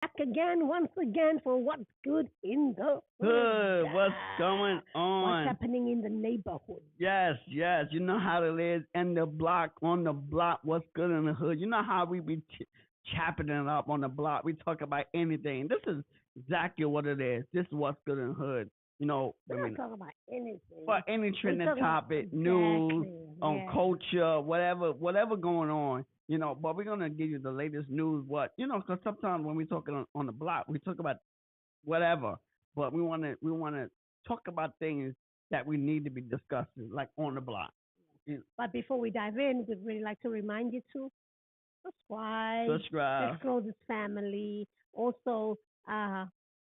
back again, once again, for what's good in the hood. Good. What's going What's on? happening in the neighborhood? Yes, yes. You know how it is in the block, on the block. What's good in the hood? You know how we be chapping it up on the block. We talk about anything. This is exactly what it is. This is what's good in the hood. You know, I We're not mean, talking about anything. for any We're trending talking about topic, news, exactly. on Yeah. culture, whatever going on. You know, but we're gonna give you the latest news. What you know, because sometimes when we talking on the block, we talk about whatever. But we wanna talk about things that we need to be discussing, like on the block. You But before we dive in, we'd really like to remind you to subscribe. Let's subscribe. grow this family. Also,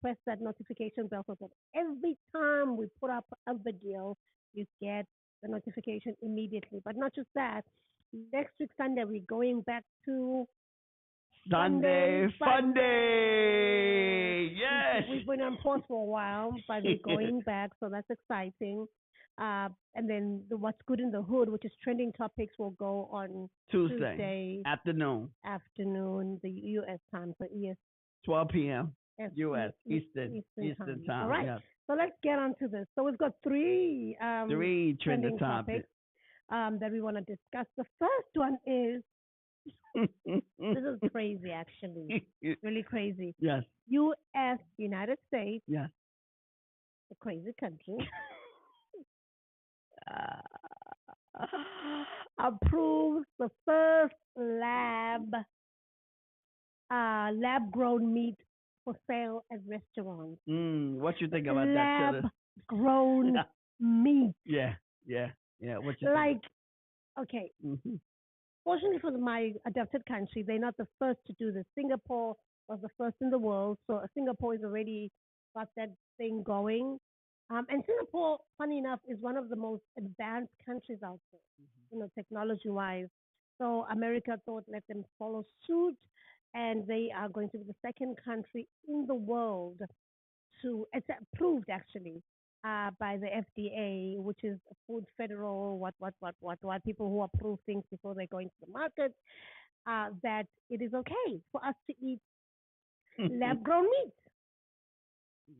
press that notification bell so that every time we put up a video, you get the notification immediately. But not just that. Next week Sunday, we're going back to Sunday Sunday Funday. Funday. Yes. We've been on pause for a while, but we're going back, so that's exciting. And then what's good in the hood, which is trending topics, will go on Tuesday afternoon, afternoon, the U.S. time, so 12 p.m. U.S. Eastern time. All right. Yes. So let's get on to this. So we've got three Three trending trending topics. topics that we want to discuss. The first one is this is crazy, actually, really crazy. Yes. U.S. United States, Yes. a crazy country, approves the first lab grown meat for sale at restaurants. What you think about that, Lab Cheddar? grown meat. Yeah. Yeah. Yeah. What you think? Like, okay, Hmm. fortunately for my adopted country, they're not the first to do this. Singapore was the first in the world, so Singapore has already got that thing going. And Singapore, funny enough, is one of the most advanced countries out there, technology wise. So America thought let them follow suit, and they are going to be the second country in the world to it's approved actually by the FDA, which is Food Federal, what people who approve things before they go into the market, that it is okay for us to eat lab grown meat.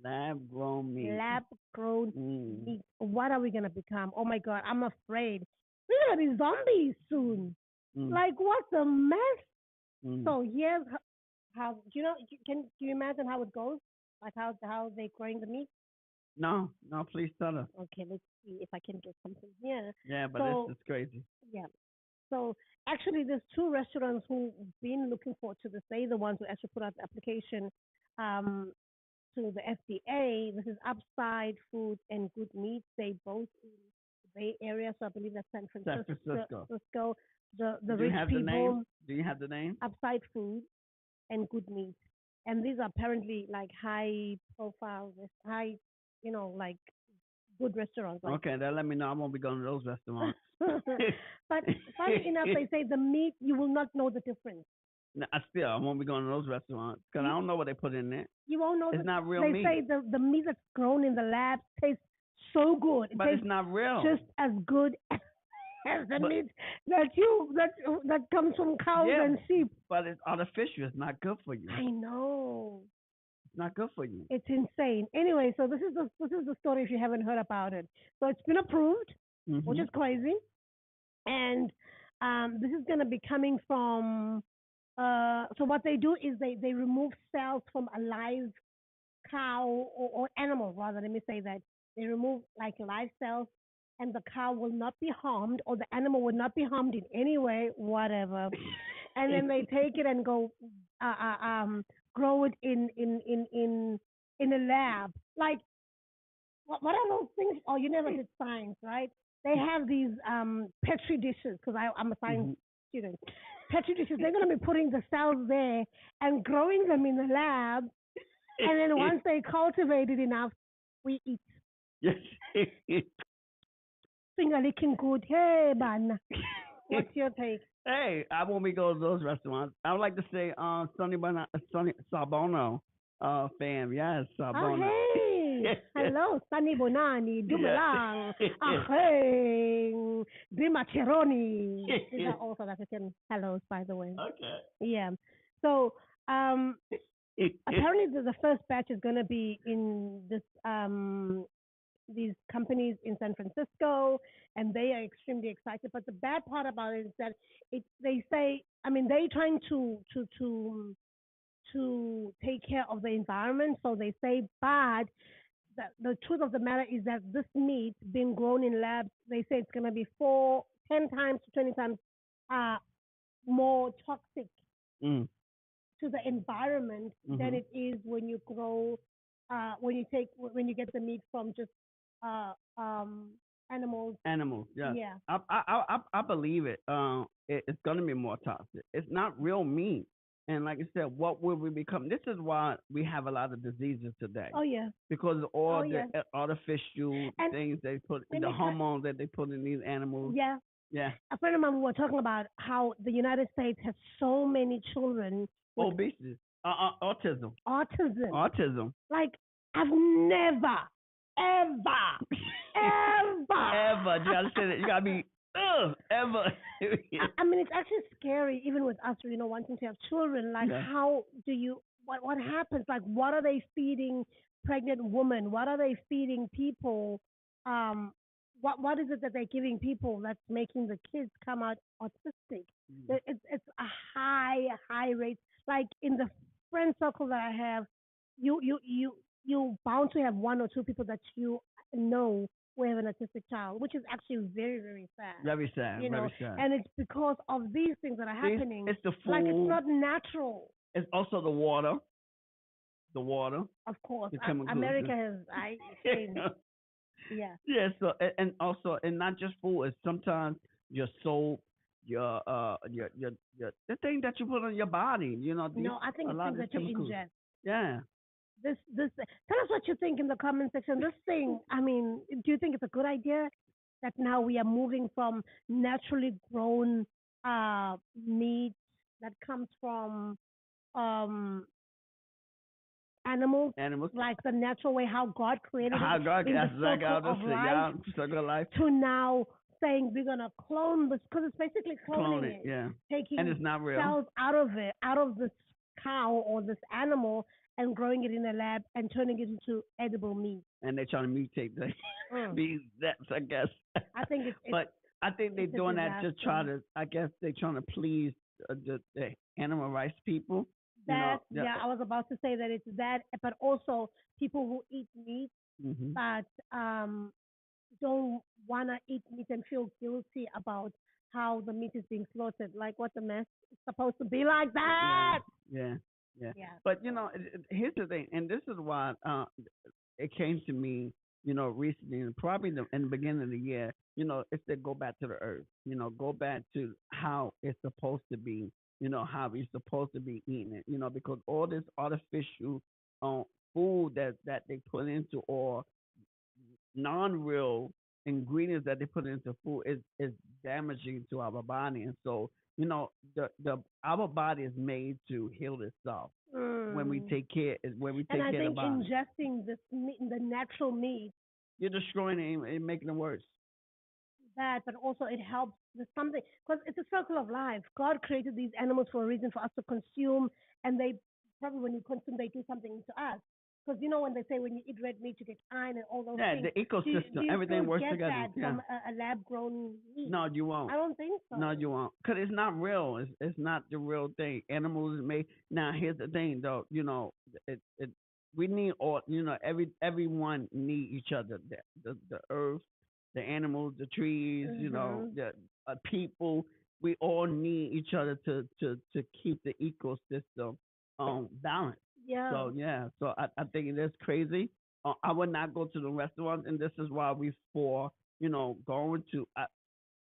Lab grown meat. Lab grown Mm. meat. What are we gonna become? Oh my God, I'm afraid we're gonna be zombies soon. Mm. Like what a mess. Mm. So here's how do you imagine how it goes? Like how they growing the meat? No, no, please tell us. Okay, let's see if I can get something here. Yeah, but So this is crazy. yeah. So actually, there's two restaurants who've been looking forward to this. They're the ones who actually put out the application um, to the FDA. This is Upside Food and Good Meat. They both in the Bay Area, so I believe that's San San Francisco. Francisco. The Do you rich have the people. name? Do you have the name? Upside Food and Good Meat, and these are apparently like high profile, high, like good restaurants. Like, Okay, then let me know. I won't be going to those restaurants. but funny enough, they say the meat you will not know the difference. No, I won't be going to those restaurants because I don't know what they put in there. You won't know. It's not real they meat. say the meat that's grown in the lab tastes so good. It But tastes it's not real. just as good as the But- meat that comes from cows Yeah, and sheep. But it's artificial. It's not good for you. I know. It's not good for you. It's insane. Anyway, so this is the story if you haven't heard about it. So it's been approved, which is crazy, and this is going to be coming from. So what they do is they remove cells from a live cow or animal rather. Let me say that they remove like live cells, and the cow will not be harmed or the animal will not be harmed in any way, whatever. And then they take it and go grow it in a lab. Like what are those things? Oh, you never did science, right? They have these petri dishes because I'm a science student. Petri dishes. They're going to be putting the cells there and growing them in the lab, and then once they cultivate it enough, we eat. Yes. Finger licking good. Hey, man. What's your take? Hey, I won't be going to those restaurants. I would like to say, Sunny Sabono, fam. Yes, Sabono. Oh, hey. Hello, Sunny Bonani. Dumalang. Hey. Dimacheroni. These are all South African hellos, by the way. Okay. Yeah. So, Apparently, the first batch is going to be in this these companies in San Francisco, and they are extremely excited. But the bad part about it is that they say, I mean, they're trying to take care of the environment, so they say, but the truth of the matter is that this meat being grown in labs, they say it's going to be 10 times to 20 times uh, more toxic Mm. to the environment than Mhm. it is when you grow, when you get the meat from just uh, um, animals. Animals, yes. Yeah. I believe it. It's gonna be more toxic. It's not real meat. And like I said, what will we become? This is why we have a lot of diseases today. Oh yeah. Because of Oh all the yeah. artificial And things they put, let the me cut. hormones that they put in these animals. Yeah. Yeah. A friend of mine, we were talking about how the United States has so many children with Obesity. Autism. autism. Autism. Like I've never, ever, ever. Ever. You gotta say that. You gotta be ever. I mean, it's actually scary, even with us, wanting to have children. Like, Yeah. how do you? What happens? Like, what are they feeding pregnant women? What are they feeding people? Um, what is it that they're giving people that's making the kids come out autistic? It's a high rate. Like in the friend circle that I have, you bound to have one or two people that you know who have an autistic child, which is actually very, very sad. Very sad. You know, Very sad. and it's because of these things that are happening. It's the Like it's food. not natural. It's also the water. The water. Of course, The chemicals. America has changed. Yeah. Yeah. So and also and not just food. It's sometimes your soap, your the thing that you put on your body. You know, No, I think a it's lot things of these that you chemicals. ingest. Yeah. This. Tell us what you think in the comment section. This thing. I mean, do you think it's a good idea that now we are moving from naturally grown meat that comes from um animals, Animals. like the natural way how God created How it God, in the that's exactly how circle to of say. life, Yeah. Circle of life. to now saying we're gonna clone this because it's basically Clone cloning it. it, Yeah. And taking it's not real. cells out of it, out of this cow or this animal, and growing it in a lab and turning it into edible meat. And they're trying to mutate Mm. these steps, I guess. I think it's But I think they're it's a doing that to try disaster. to. I guess they're trying to please the animal rights people. You know. That, yeah, I was about to say that it's that, but also people who eat meat Hmm. but don't wanna eat meat and feel guilty about how the meat is being slaughtered. Like what the mess is supposed to be like Yeah. that. Yeah. Yeah. Yeah. But here's the thing, and this is why it came to me, recently, and probably in the beginning of the year, it's to go back to the earth, go back to how it's supposed to be, how we're supposed to be eating it, because all this artificial um, food that they put into or non-real ingredients that they put into food is damaging to our body, and so the our body is made to heal itself when we Mm. take care when we And take I care of the think body. ingesting this meat, the natural meat, You're destroying it and making it worse. that, but also it helps with something because it's a circle of life. God created these animals for a reason for us to consume, and they probably when you consume, they do something to us. Because when they say when you eat red meat, you get iron and all those Yeah, things. the Do ecosystem, you still everything works get together. that Yeah. from a lab grown meat? No, you won't. I don't think No, so. you won't. Cause it's not real. It's not the real thing. Animals is made. Now, here's the thing, though. It we need all. Everyone need each other. The earth, the animals, the trees. Mhm. The people. We all need each other to keep the ecosystem balanced. Yeah. So yeah. So I think it is crazy. I would not go to the restaurants, and this is why we for going to.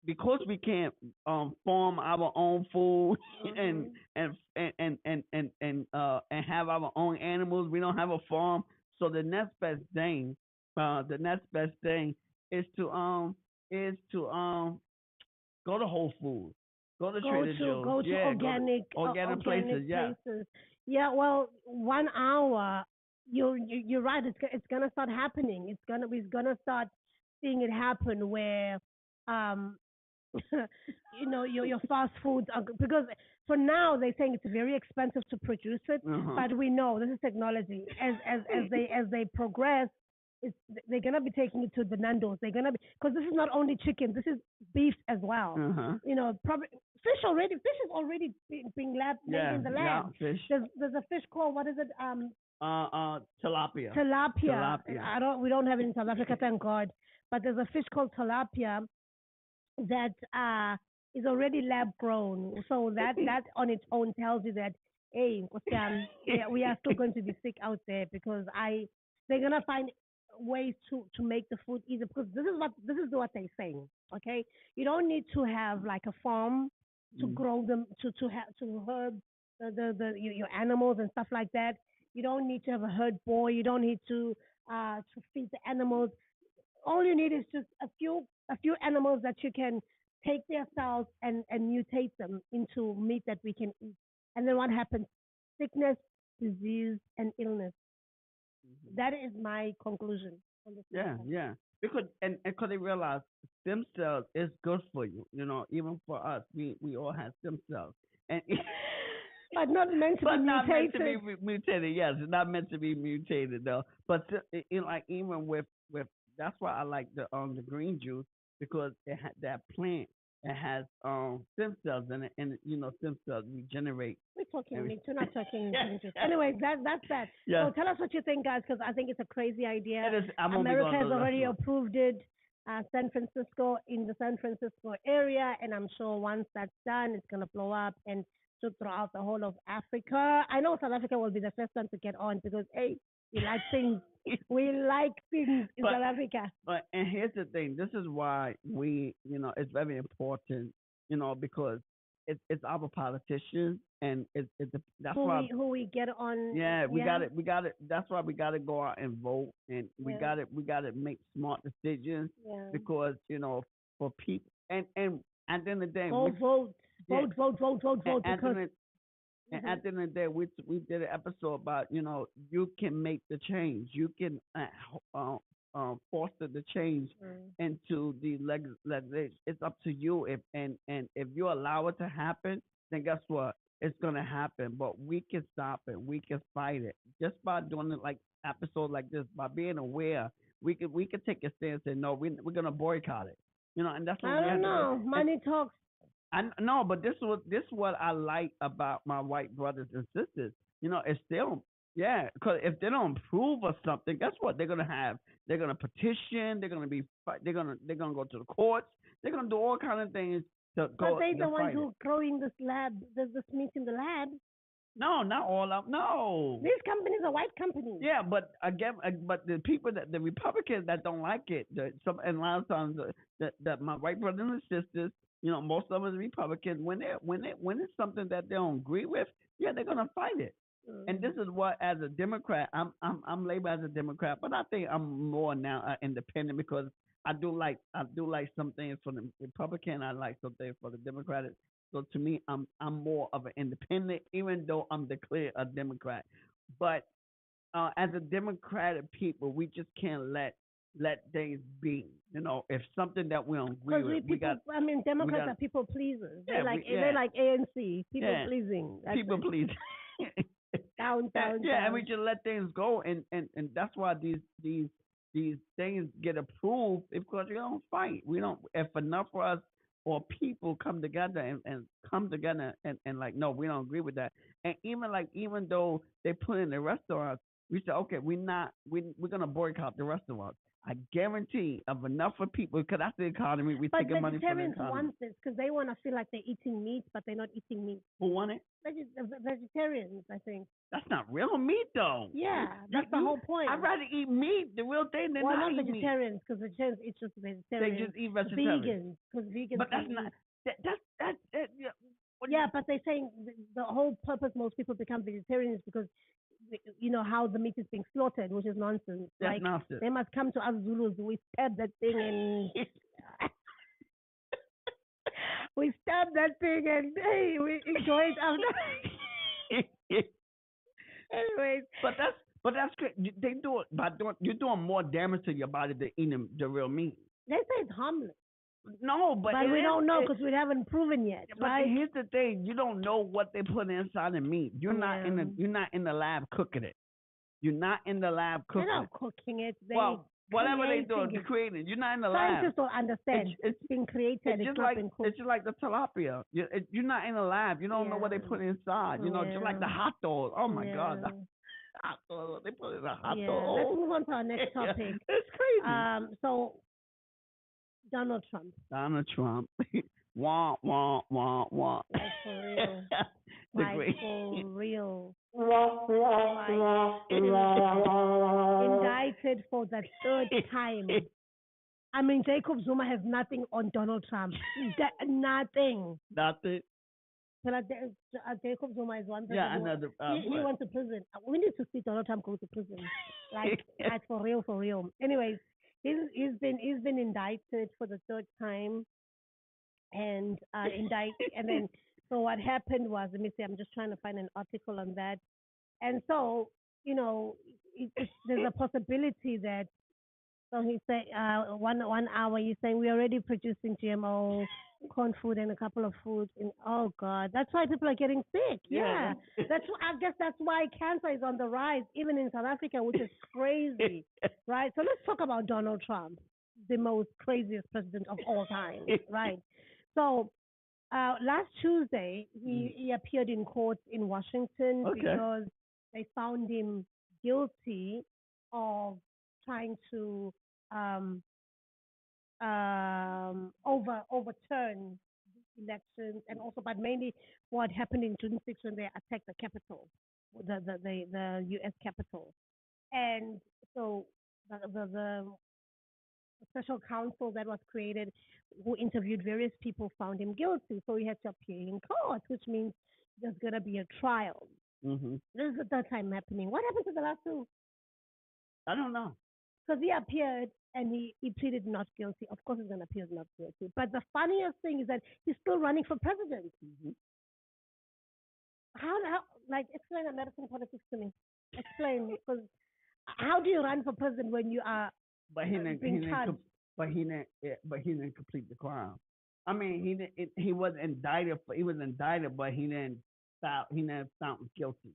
Because we can't farm our own food and Mhm. and have our own animals. We don't have a farm, so the next best thing is to go to Whole Foods, go to Go Trader to Joe's, go to yeah, go to organic organic places, organic yeah. places. Yeah. Well, 1 hour. You're right. It's gonna start happening. We're gonna start seeing it happen where um your fast foods are because So now they're saying it's very expensive to produce it, but we know this is technology. As they progress, it's, they're gonna be taking it to the Nando's. They're gonna be, because this is not only chicken, this is beef as well. Probably fish already. Fish is already being made in the lab. Fish. There's a fish called, what is it? Tilapia. Tilapia. We don't have it in South Africa, thank God. But there's a fish called tilapia that is already lab grown. So that on its own tells you that, hey, we are still going to be sick out there, because they're gonna find ways to make the food easier, because this is what they're saying. Okay, you don't need to have like a farm to grow them to herd your animals and stuff like that. You don't need to have a herd boy. You don't need to feed the animals. All you need is just a few animals that you can take their cells and mutate them into meat that we can eat. And then what happens? Sickness, disease, and illness. That is my conclusion on this. Yeah. Because they realize stem cells is good for you. Even for us, we all have stem cells, and but not meant to be not mutated. meant to be mutated. Yes, it's not meant to be mutated though. But like even with that's why I like the green juice, because that plant. It has stem cells in it, and stem cells regenerate. We're talking meat. We're not talking juice. Anyways, that's that. Yeah. So tell us what you think, guys, because I think it's a crazy idea. It is. America has already approved it. San Francisco, in the San Francisco area, and I'm sure once that's done, it's gonna blow up and so throughout the whole of Africa. I know South Africa will be the first one to get on, because hey, we like things. We like things in South Africa. And here's the thing. This is why it's very important, because it's our politicians, and that's why who we get on. Yeah, we got it. That's why we got to go out and vote, and we got to make smart decisions, because for people, and at the end of the day, vote. And at the end of the day, we did an episode about you can make the change, you can foster the change into the legislation. It's up to you, if you allow it to happen, then guess what? It's gonna happen. But we can stop it. We can fight it just by doing it, like episodes like this, by being aware. We could take a stance and no, we're gonna boycott it. And that's what I don't know. Money talks. No, but this is what I like about my white brothers and sisters. It's still, because if they don't approve of something, guess what? They're gonna have. They're gonna petition. They're gonna be. They're gonna go to the courts. They're gonna do all kind of things to go. But they're the ones who are growing this meat in the lab. No, not all of them. No. These companies are white companies. Yeah, but again, but the people the Republicans that don't like it, and a lot of times that my white brothers and sisters. Most of us Republicans, when it's something that they don't agree with, they're gonna fight it. And this is what, as a Democrat, I'm labeled as a Democrat, but I think I'm more now independent, because I do like some things for the Republican, I like some things for the Democratic. So to me, I'm more of an independent, even though I'm declared a Democrat. But as a Democratic people, we just can't let things be. If something that we don't agree with, Democrats are people pleasers. They're like ANC, people pleasing. People pleasing. down. And we just let things go, and that's why these things get approved, because we don't fight. We don't. If enough for us or people come together and come together and like, no, we don't agree with that. And even though they put in the restaurants, we say, okay, we're gonna boycott the restaurants. I guarantee of enough for people, because that's the economy. We taking money from the economy. But vegetarians want this because they want to feel like they're eating meat, but they're not eating meat. Who want it? Vegetarians, I think. That's not real meat, though. Yeah, that's the whole point. I'd rather eat meat. The real thing, they're not vegetarians, because vegetarians eat just vegetarians. They just eat vegetarians. Vegans, because vegans. But that's not. That's yeah, but they're saying the whole purpose most people become vegetarians because how the meat is being slaughtered, which is nonsense. That's nonsense. They must come to us Zulus. We stab that thing and we stab that thing and hey, we enjoy it after. Anyways, but that's good. They do it by you're doing more damage to your body than eating the real meat. They say it's harmless. no, but But it we is. don't know because we haven't proven yet, But right? here's the thing: you don't know what they put inside the meat. Yeah. You're not in the lab cooking it. You're not in the lab They're cooking not it. cooking it. They Well, whatever they do, creating it's it. creating. You're not in the lab. Scientists don't understand. It's being created. It's not being cooked. It's just like the tilapia. You're not in the lab. You don't know what they put inside. You know, just like the Yeah. hot dog. Oh my God, the Yeah. hot dog. They put in a hot Yeah. dog. Let's move on to our next topic. It's crazy. So Donald Trump. Donald Trump. Wah wah wah wah. Like for real. The Like great. for real. Like, Indicted for the third time. I mean, Jacob Zuma has nothing on Donald Trump. Nothing. Nothing. So like, Jacob Zuma is one person. Yeah, another. He went to prison. We need to see Donald Trump go to prison, like for real, for real. Anyways, he's been indicted for the third time, and and then so what happened was, let me see, I'm just trying to find an article on that, and so you know, there's a possibility that. So he said, 1 hour. He's saying we're already producing GMO corn food and a couple of foods. And oh God, that's why people are getting sick. Yeah, I guess that's why cancer is on the rise, even in South Africa, which is crazy, right? So let's talk about Donald Trump, the most craziest president of all time, right? So last Tuesday, he appeared in court in Washington because they found him guilty of trying to overturn elections, and also, but mainly what happened in June 6th when they attacked the Capitol, the U.S. Capitol, and so the special counsel that was created, who interviewed various people, found him guilty. So he had to appear in court, which means there's gonna be a trial. Mm-hmm. This is the third time happening. What happened to the last two? I don't know. Because he appeared and he pleaded not guilty. Of course, he's going to appear not guilty. But the funniest thing is that he's still running for president. Mm-hmm. How, like, explain American politics to me. Explain, because how do you run for president when you are being charged? But he didn't complete the crime. I mean, he was indicted, but he didn't found guilty.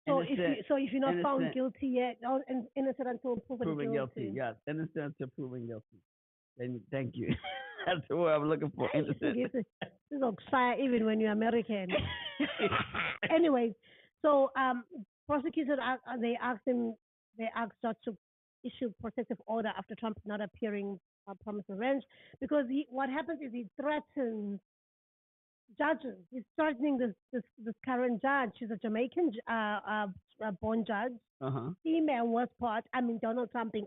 So if you're not found guilty yet, or innocent until proven guilty. Yes, innocent until proven guilty. Then thank you. That's what I'm looking for. Innocent. This is fire even when you're American. Anyways, so prosecutors they asked judge to issue protective order after Trump not appearing promised revenge, because what happens is he threatens judges. He's threatening this current judge. She's a Jamaican born judge. Female worst part. I mean, Donald Trump being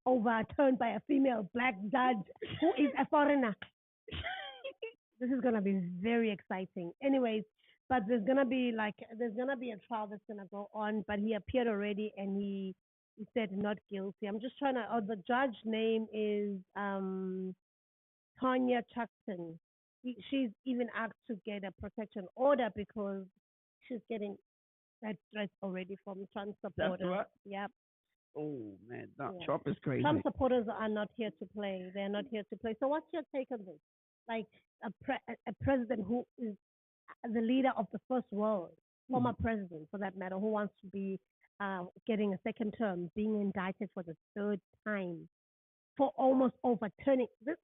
overturned by a female black judge who is a foreigner. This is gonna be very exciting. Anyways, but there's gonna be a trial that's gonna go on. But he appeared already, and he said not guilty. I'm just trying to. Oh, the judge name is Tanya Chuckton. She's even asked to get a protection order because she's getting that threat already from Trump supporters. That's right. Yep. Oh man, Trump is crazy. Trump supporters are not here to play. They're not here to play. So what's your take on this? Like a president who is the leader of the first world, former president for that matter, who wants to be getting a second term, being indicted for the third time for almost overturning this.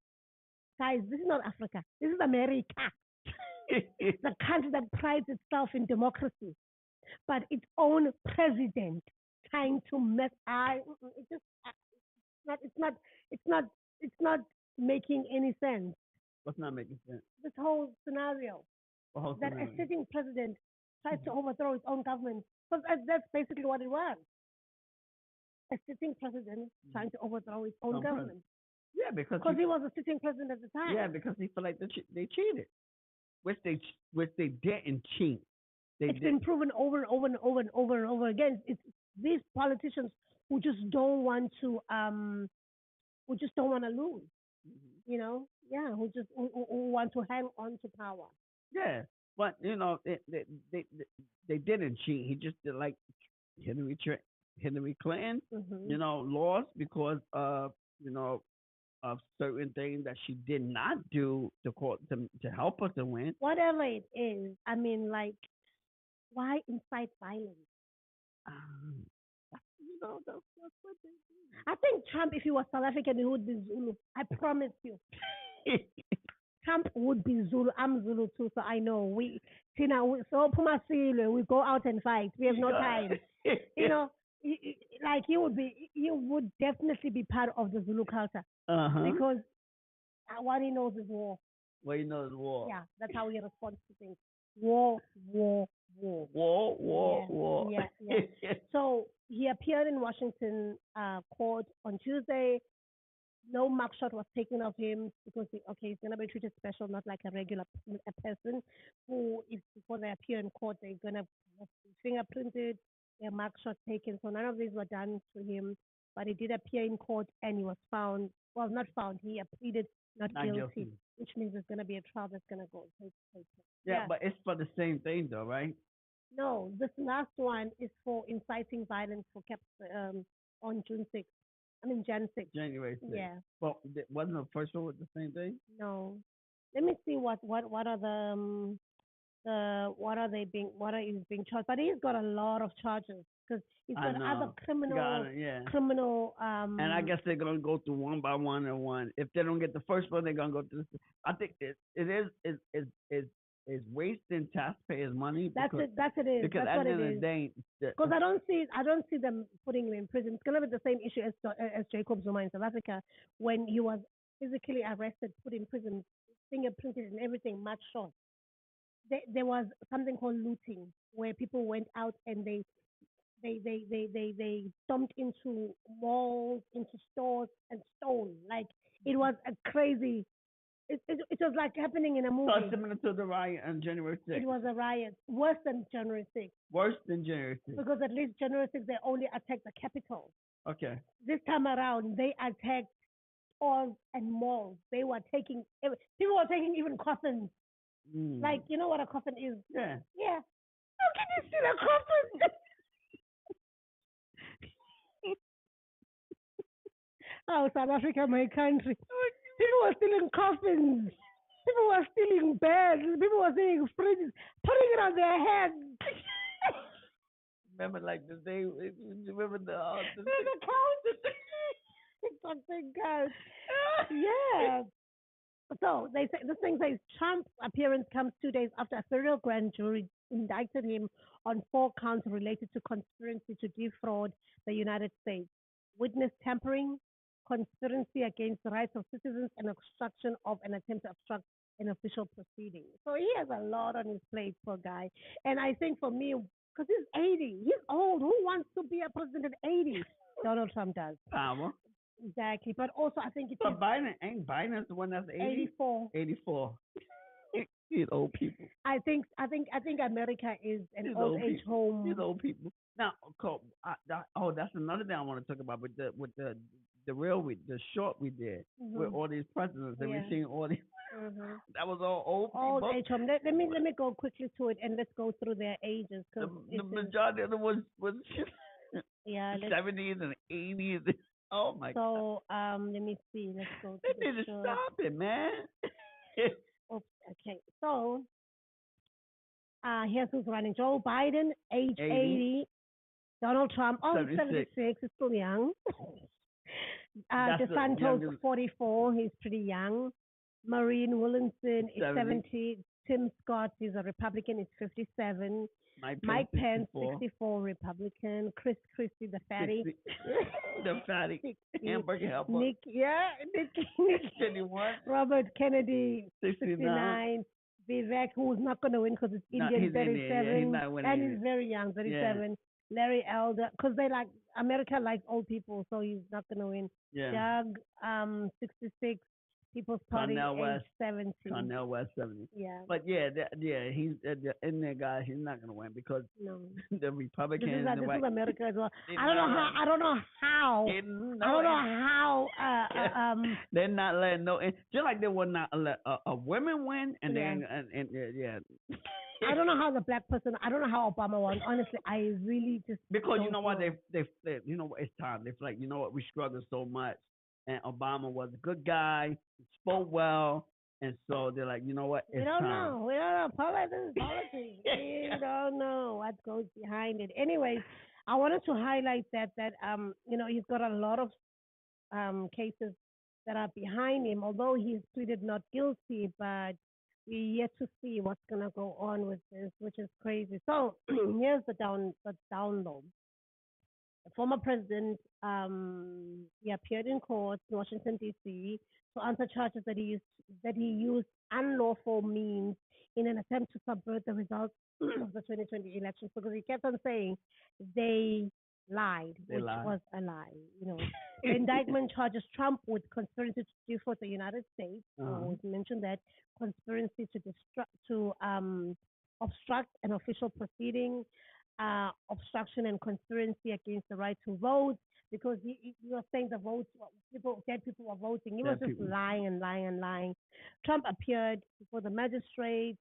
Guys, this is not Africa. This is America. The country that prides itself in democracy, but its own president trying to mess. It's not making any sense. What's not making sense? This whole scenario that a sitting president tries to overthrow his own government, because that's basically what it was. A sitting president trying to overthrow his own government. Yeah, because he was a sitting president at the time. Yeah, because he felt like they cheated, which they didn't cheat. It's been proven over and over and over and over and over again. It's these politicians who just don't want to lose. You know, who want to hang on to power. Yeah, but they didn't cheat. He just did like Hillary Clinton. Lost because of certain things that she did not do to help us to win. Whatever it is, I mean, like, why incite violence? Um, that's what I think Trump, if he was South African, he would be Zulu. I promise you. they do. Trump would be Zulu. I'm Zulu too, so I know. Tina, so Pumasile, we go out and fight. We have no time. You know, like you would definitely be part of the Zulu culture Uh-huh. because what he knows is war. Well, you know, it's war. Yeah, that's how he responds to things. War, war, war. War, war, Yeah, war. yeah. So he appeared in Washington court on Tuesday. No mugshot was taken of him because he's gonna be treated special, not like a regular a person who, if before they appear in court, they're gonna have fingerprinted, their mugshot taken. So none of these were done to him, but he did appear in court and he was found. Well, not found. He pleaded not Not guilty, guilty. which means there's gonna be a trial that's gonna go take place. Yeah, but it's for the same thing, though, right? No, this last one is for inciting violence for on June 6th. I mean Jan 6th. January 6th. Yeah. Well, wasn't the first one with the same thing? No. Let me see what are the what are he's being charged. But he's got a lot of charges because he's got other criminal And I guess they're gonna go through one by one and one. If they don't get the first one, they're gonna go through. I think it is wasting taxpayers' money. That's it. Because at the end of the day, because I don't see them putting him in prison. It's gonna be the same issue as Jacob Zuma in South Africa when he was physically arrested, put in prison, fingerprinted and everything, much short. There was something called looting where people went out and they stomped into malls, into stores and stole. Like it was a crazy. It was like happening in a movie. So similar to the riot on January 6th. It was a riot, worse than January 6th. Worse than January 6th. Because at least January 6th they only attacked the capital. Okay. This time around they attacked stores and malls. They were taking people were taking even coffins. Like, you know what a coffin is? Yeah. Yeah. How can you steal a coffin? Oh, South Africa, my country. People were stealing coffins. People were stealing beds. People were stealing fridges, putting it on their heads. Remember, like the day. Remember the couch. Something couch. Yeah. So they say this thing says Trump's appearance comes 2 days after a federal grand jury indicted him on 4 counts related to conspiracy to defraud the United States, witness tampering, conspiracy against the rights of citizens, and obstruction of an attempt to obstruct an official proceeding. So he has a lot on his plate, poor guy. And I think for me, because he's 80, he's old. Who wants to be a president at 80? Donald Trump does. Power. Exactly. But also, I think But Biden's the one that's 80? 84. 84. These old people. I think America is an old age home. These old people. Now, that's another thing I want to talk about with the short we did with all these presidents and we seen all these. That was all old people. Old age home. Let me go quickly to it and let's go through their ages. The majority of them was 70s and 80s. Oh my God. So let me see. Let's go. They need to stop it, man. Oops, okay. So here's who's running: Joe Biden, age 80. Donald Trump, 76. He's still young. DeSantis, 44. He's pretty young. Maureen Williamson is 70. Tim Scott is a Republican. He's 57. Mike Pence, 64, Republican. Chris Christie, the fatty. The fatty. Hamburger helper. Nick 51. Robert Kennedy, 69. Vivek, who's not going to win because it's Indian, 37. He's not winning. And he's very young, 37. Yeah. Larry Elder, because America likes old people, so he's not going to win. Yeah. Doug, 66. People's Party, age 70. Cornel West, 70. Yeah. But he's in there, guy. He's not gonna win because the Republicans. This is America as well. I don't know how. They're not letting just like they would not let a women win, and then I don't know how the black person. I don't know how Obama won. Honestly, I really just because you know what they you know what, it's time. They're like, you know what, we struggle so much. and Obama was a good guy, spoke well, and so they're like, you know what, We it's don't time. know. We don't know. Politics. We don't know what goes behind it. Anyways, I wanted to highlight that he's got a lot of cases that are behind him, although he's pleaded not guilty, but we yet to see what's gonna go on with this, which is crazy. So here's the download. The former president, he appeared in court in Washington D.C. to answer charges that he used unlawful means in an attempt to subvert the results of the 2020 elections because he kept on saying they lied, They which lied. was a lie. The indictment charges Trump with conspiracy to defraud the United States. We mentioned that conspiracy to obstruct an official proceeding, obstruction and conspiracy against the right to vote because he was saying the votes, dead people were voting. He was Dead just people. lying and lying and lying. Trump appeared before the magistrate,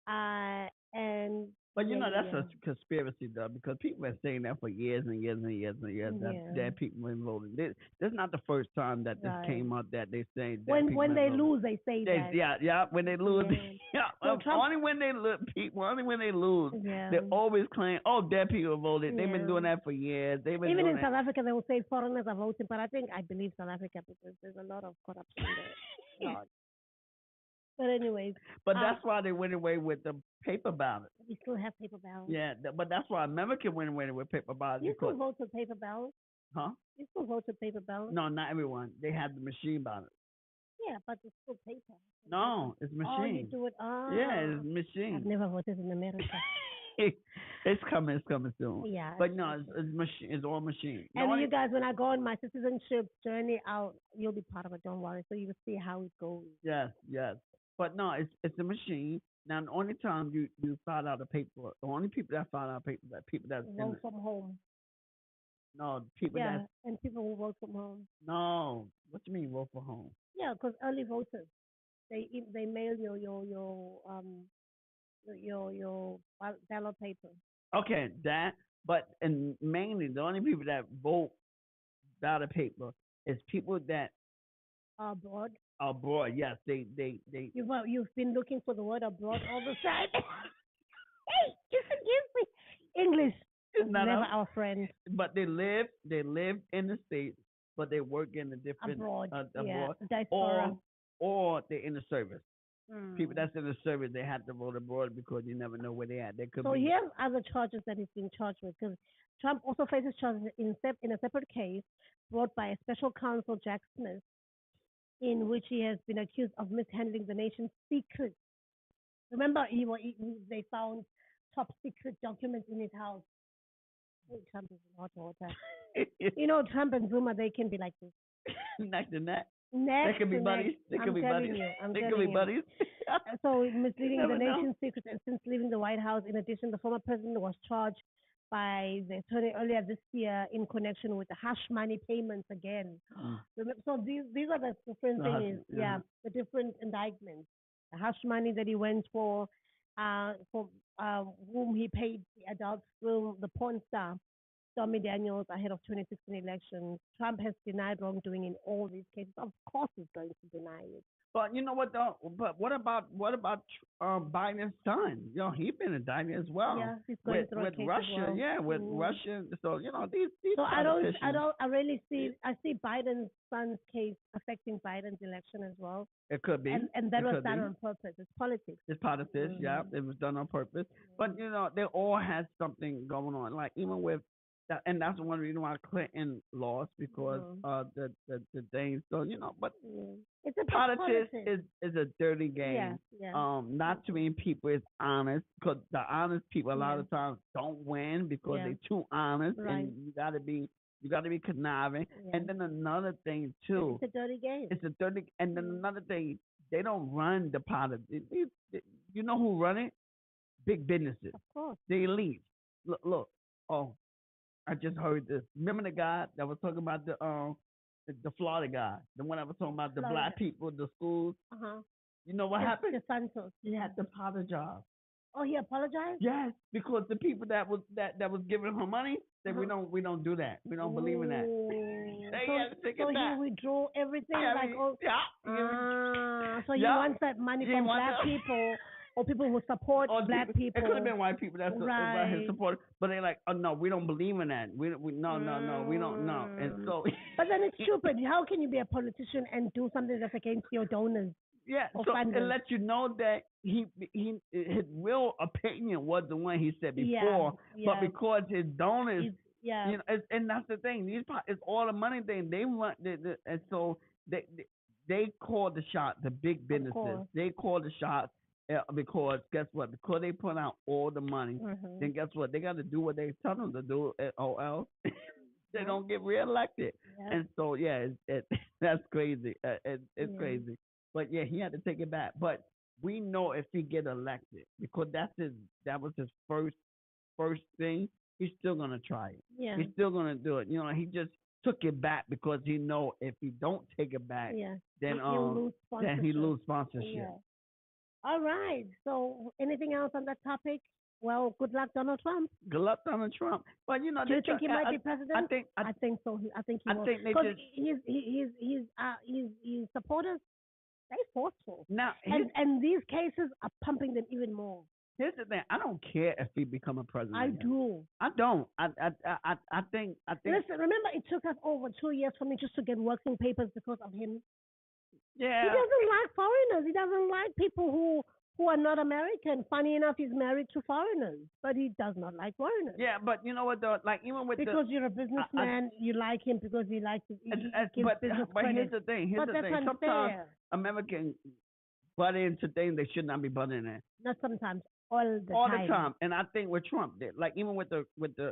and But you yeah, know yeah, that's a conspiracy though, because people have been saying that for years and years and years and years that yeah. dead people been voting. This is not the first time that this Right. came up that they say dead When people been they voting. lose, they say that. Yeah, when they lose, Yeah. yeah, So Trump, only when they lose, people, only when they lose, yeah. they always claim, oh, dead people voted. They've been Yeah. doing that for years. They've been Even doing in South Africa, they will say foreigners are voting, but I believe South Africa because there's a lot of corruption there. Lot. But anyways, But that's why they went away with the paper ballot. we still have paper ballots. Yeah, but that's why America went away with paper ballots. You because, still vote with paper ballots? huh? You still vote with paper ballots? No, not everyone. They have the machine ballot. Yeah, but it's still paper. No, it's machine. Oh, you do it. Oh. Yeah, it's machine. I've never voted in America. It's coming soon. Yeah. But no, it's machine. It's all machine. And you guys, when I go on my citizenship journey out, you'll be part of it. Don't worry. So you will see how it goes. Yes, yes. But no, it's a machine. Now the only time you file out a paper, the only people that file out paper that people that vote from home. No, people yeah, that and people who vote from home. No, what you mean vote for home? Yeah, because early voters, they mail your ballot paper. Okay, that. But and mainly the only people that vote ballot paper is people that Abroad. Abroad. Yes, they. You've been looking for the word abroad all the time. Hey, you forgive me. English is never our friend. But they live in the States, but they work in the different abroad. abroad, Diaspora. or they're in the service. People that's in the service, they have to vote abroad because you never know where they at. They could. So here's other charges that he's being charged with, because Trump also faces charges in a separate case brought by a special counsel, Jack Smith, in which he has been accused of mishandling the nation's secrets. Remember, they found top secret documents in his house. Oh, Trump is in hot water. Trump and Zuma, they can be like this. Neck to neck. They could be buddies. They could be buddies. They could be buddies. So misleading the nation's secrets, and since leaving the White House, in addition, the former president was charged by the attorney earlier this year in connection with the hush money payments again. So these are the different things. The different indictments. The hush money that he went for whom he paid the adult film, the porn star, Stormy Daniels, ahead of 2016 elections. Trump has denied wrongdoing in all these cases. Of course, he's going to deny it. But you know what though? But what about Biden's son? He's been indicted as well. Yeah, he's going through a case Russia. as well. Yeah, with Russia. So these. So I really see. I see Biden's son's case affecting Biden's election as well. It could be, and that was done on purpose. It's politics. It's politics. Yeah, it was done on purpose. But they all had something going on. Like even with. And that's one reason why Clinton lost, because the thing. So but it's a politics is a dirty game. Yeah. Not too many people is honest, because the honest people a lot of times don't win because they're too honest, and you gotta be conniving. And then another thing too, it's a dirty game. And then another thing, they don't run the politics. You know who run it? Big businesses. Of course. The elite. Look. Oh. I just heard this. Remember the guy that was talking about the Florida guy, the one that was talking about the black people, the schools. Uh-huh. You know what happened? The Santos. He had to apologize. Oh, he apologized. Yes, because the people that was giving her money said Uh-huh. we don't do that. We don't believe in that. Oh, They so had to take so it he back. withdrew everything I like mean, oh yeah, so he yeah. wants that money He from wanted, black people or people who support or the black people. It could have people. been white people that's his Right. support, but they like, oh no, we don't believe in that. We no, we don't know. And Mm. so, But then it's stupid. How can you be a politician and do something that's against your donors yeah, or so it funders? lets you know that he his real opinion was the one he said Yeah, before, but yeah. because his donors, It's, yeah, and that's the thing. It's all the money thing. They want, and so they call the shot. The big of businesses course. they call the shots because guess what? Because they put out all the money, Mm-hmm. then guess what? They got to do what they tell them to do, or else they Yeah, don't get reelected. yeah, And so yeah, that's crazy. It's yeah. crazy. But yeah, he had to take it back. But we know if he get elected because that was his first thing. He's still gonna try it. Yeah, He's still gonna do it. He just took it back because he know if he don't take it back, yeah. then He'll lose he sponsorship. lose sponsorship. Yeah. All right. So, anything else on that topic? Well, good luck, Donald Trump. Good luck, Donald Trump. But Do they you try. think he might be I president? think I think so. I think he I will. think they Because just his supporters, they forceful, now and these cases are pumping them even more. here's the thing. I don't care if he become a president I again. do. I don't. I think Listen, remember it took us over 2 years for me just to get working papers because of him. He yeah. doesn't like foreigners. He doesn't like people who are not American. Funny enough, he's married to foreigners, but he does not like foreigners. Yeah, but you know what though? Like even with Because you're a I businessman, you like him because he likes he gives but business here's credit. the thing. Here's But the that's thing. Sometimes unfair. Americans butt into things they should not be butting in. Not sometimes, all the All the time. time. And I think with Trump, like even with the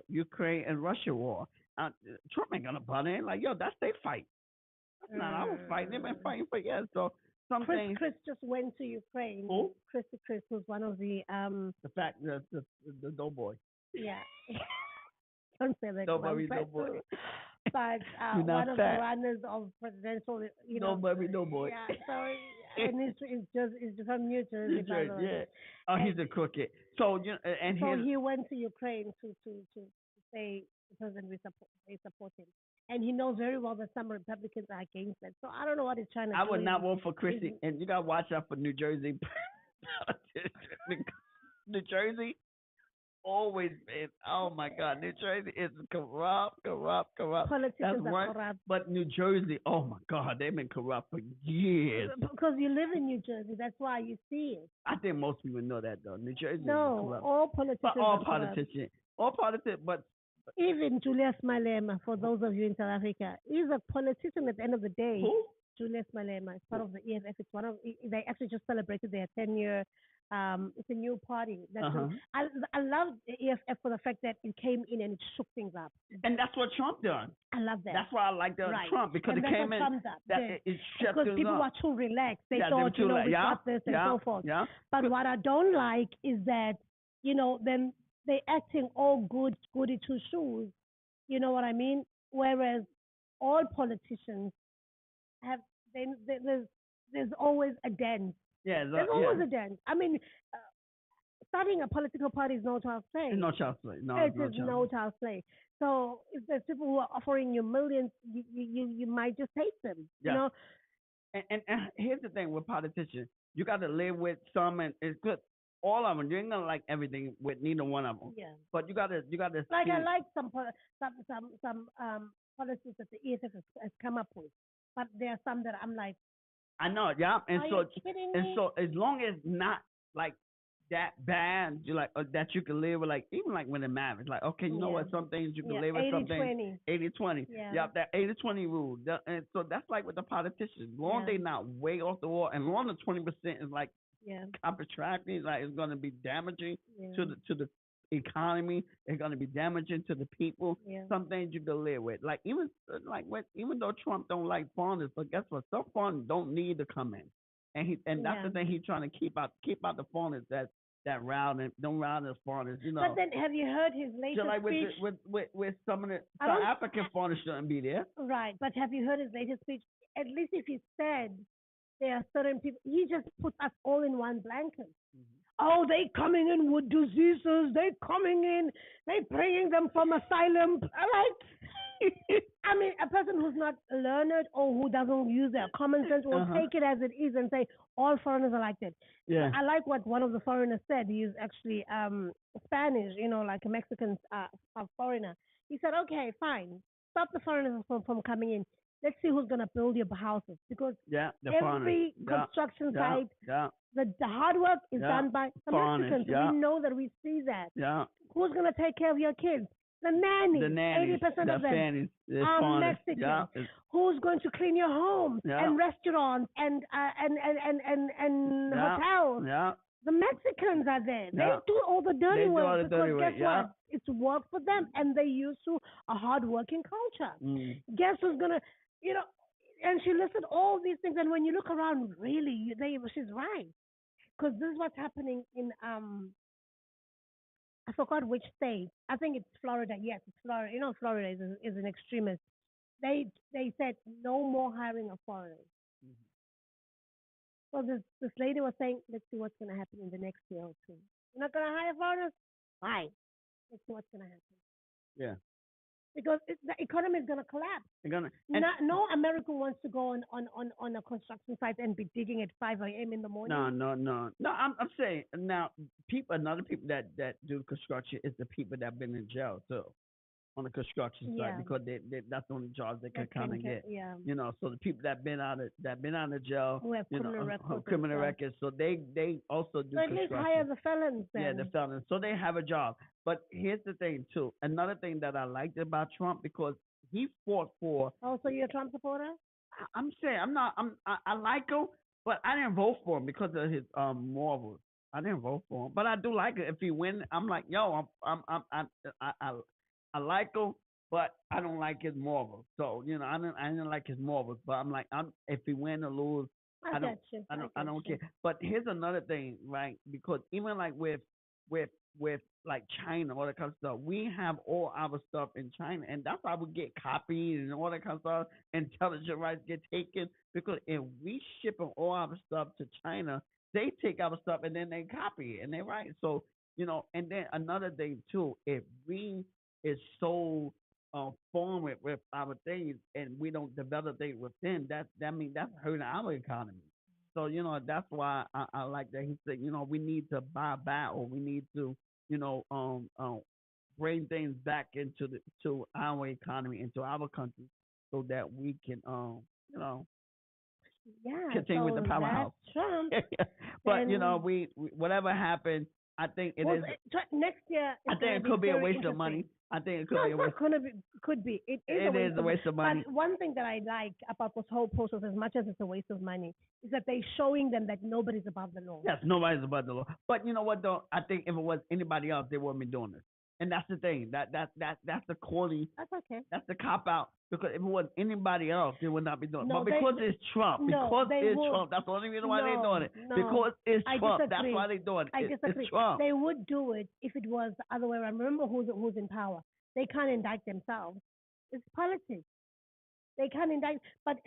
Ukraine and Russia war, Trump ain't gonna butt in. Like yo, that's their fight. That's not our fight. They've been Mm. fighting for years. So some Chris things. Chris just went to Ukraine. Who? Chris was one of the The fact that the doughboy. yeah. Don't say that. Don't 'Cause I'm worry, fat doughboy. too. But You're not one of fat. the runners of presidential, Don't worry, doughboy. yeah. So and it's from New Jersey, New by the Jersey, way. yeah. Oh, And he's a crooked. So and so his he went to Ukraine to say the president we support him, and he knows very well that some Republicans are against it. So I don't know what he's trying to I do. would not vote for Is Christie, and you gotta watch out for New Jersey. New Jersey always been. Oh my God, New Jersey is corrupt, corrupt, corrupt. That's politicians are one. corrupt. But New Jersey, oh my God, they've been corrupt for years. Because you live in New Jersey, that's why you see it. I think most people know that though. New Jersey is No, corrupt, all politicians but all are corrupt. politicians, but Even Julius Malema, for those of you in South Africa, is a politician at the end of the day. who? Julius Malema is part of the EFF. It's one of they actually just celebrated their 10-year. It's a new party. I love the EFF for the fact that it came in and it shook things up. And that's what Trump done. I love that. That's why I like Right. Trump because And it that's came what in Trump did. that it shut Because things people up. were too relaxed. They Yeah, thought, too we yeah, got this and so forth. Yeah. But what I don't like is that, then they acting all goody two shoes. You know what I mean? Whereas all politicians have, there's always a dent. Yeah, There's always a dent. I mean, uh, starting a political party is no child's play. no child's play. No, It no is child's no child's play. So if there's people who are offering you millions, you might just take them. Yeah. You know, And here's the thing with politicians, you got to live with some, and it's good. All of them, you ain't gonna like everything with neither one of them. yeah. But you gotta Like see. I like some policies that the ESF has come up with, but there are some that I'm like, I know, yeah. And are so you kidding and me? so as long as not like that bad, you like that you can live with, like even like when it matters, like okay, you know Yeah. what, some things you can Yeah, live with, some things 80-20. 80-20. Yeah. That 80-20 rule. And so that's like with the politicians. As long as Yeah. they not way off the wall, and as long as 20% is like Yeah. contracting, like it's gonna be damaging Yeah. to the economy. It's gonna be damaging to the people. Yeah. Some things you can live with, like even though Trump don't like foreigners, but guess what? Some foreigners don't need to come in, and that's the Yeah. thing he's trying to keep out the foreigners that round and don't round the foreigners. But then, have you heard his So latest like speech? with some of the I South don't- African foreigners shouldn't be there. Right, but have you heard his latest speech? At least if he said there are certain people, he just puts us all in one blanket. oh, they coming in with diseases. They coming in. They bringing them from asylum. I mean, a person who's not learned or who doesn't use their common sense will Uh-huh. take it as it is and say all foreigners are like that. Yeah. I like what one of the foreigners said. He's actually Spanish, like a Mexican foreigner. He said, okay, fine, stop the foreigners from coming in. Let's see who's gonna build your houses because Yeah. The foreigners. every Yeah. construction Yeah. site, Yeah. the hard work is Yeah. done by the Foreigners. Mexicans. Yeah. We know that. We see that. Yeah. Who's gonna take care of your kids? The The nannies. Eighty nannies. percent The of them fannies. The are foreigners. Yeah. Mexican. Who's going to clean your homes Yeah. and restaurants and Yeah. hotels? Yeah. The Mexicans are there. They Yeah. do all the dirty They do all work the because dirty work. guess Yeah. what? It's work for them, and they used to a hard-working culture. Mm. Guess who's gonna, you know? And she listed all these things, and when you look around, really, she's right because this is what's happening in I forgot which state. I think it's Florida. Yes, it's Florida. Florida is an extremist. They said no more hiring of foreigners. So this lady was saying, let's see what's going to happen in the next year or two. You're not going to hire foreigners? Fine. Let's see what's going to happen. Yeah. Because the economy is going to collapse. They're gonna. No American wants to go on a construction site and be digging at 5 a.m. in the morning. No. I'm saying now, another people that do construction is the people that have been in jail too, on the construction site because that's the only jobs they can kind of get. Yeah. So the people that been out of jail, who have criminal records, so they also do so at construction. least hire the felons then. Yeah, the felons. So they have a job. But here's the thing too. Another thing that I liked about Trump because he fought for. Oh, so you're a Trump supporter? I'm saying I'm not. I like him, but I didn't vote for him because of his morals. I didn't vote for him, but I do like it. If he win, I'm like, yo, I like him, but I don't like his morals. So I didn't like his morals, but I'm like, if he win or lose, I don't care. But here's another thing, right? Because even like with like China, all that kind of stuff, we have all our stuff in China, and that's why we get copied and all that kind of stuff. Intelligent rights get taken because if we shipping all our stuff to China, they take our stuff and then they copy it and they write. So and then another thing too, if we is so forward with our things and we don't develop things within, that means that's hurting our economy. So that's why I like that he said we need to buy back or we need to bring things back to our economy into our country so that we can continue with the powerhouse. Trump. But we whatever happened, I think it is next year. I think it could be a waste of money. I think it could be a waste. Could be. It is a waste of money. But one thing that I like about this whole process, as much as it's a waste of money, is that they're showing them that nobody's above the law. Yes, nobody's above the law. But you know what though? I think if it was anybody else, they wouldn't be doing this. And that's the thing. That's the corny. That's okay. That's the cop out. Because if it was anybody else, they would not be doing it. No, but because it's Trump, Trump, that's the only reason why they're doing it. No, because it's Trump, that's why they're doing it. I disagree. It's Trump. They would do it if it was the other way around. Remember who's in power. They can't indict themselves. It's politics. They can't indict. But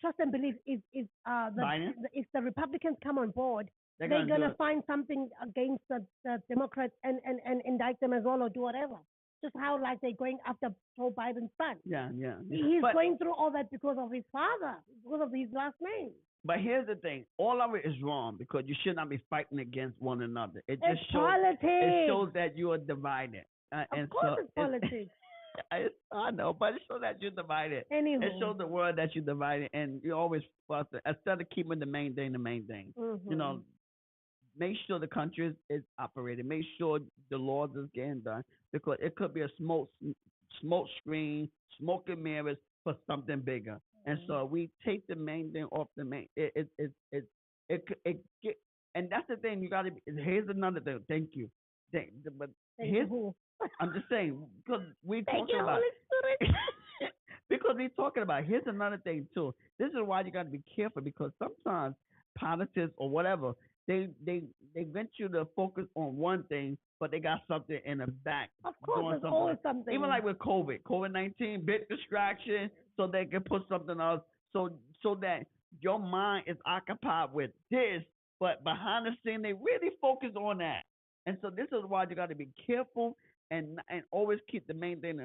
trust and believe if the Republicans come on board, they're gonna find something against the Democrats and indict them as well or do whatever. Just how like they're going after Joe Biden's son. Yeah. He's going through all that because of his father, because of his last name. But here's the thing: all of it is wrong because you should not be fighting against one another. It just shows politics. It shows that you are divided. Of course, it's politics. I know, but it shows that you're divided. Anywho. It shows the world that you're divided, and you always instead of keeping the main thing. Mm-hmm. Make sure the country is operating. Make sure the laws is getting done because it could be a smoke screen, smoke and mirrors for something bigger. Mm-hmm. And so we take the main thing off the main. And that's the thing. You got to. Here's another thing. Thank you. But here's. I'm just saying because we talking about. Because we talking about. Here's another thing too. This is why you got to be careful because sometimes politics or whatever. They want you to focus on one thing, but they got something in the back. Of course, there's always something. Even like with COVID-19, big distraction, so they can put something else, so that your mind is occupied with this, but behind the scene, they really focus on that. And so this is why you got to be careful and always keep the main thing,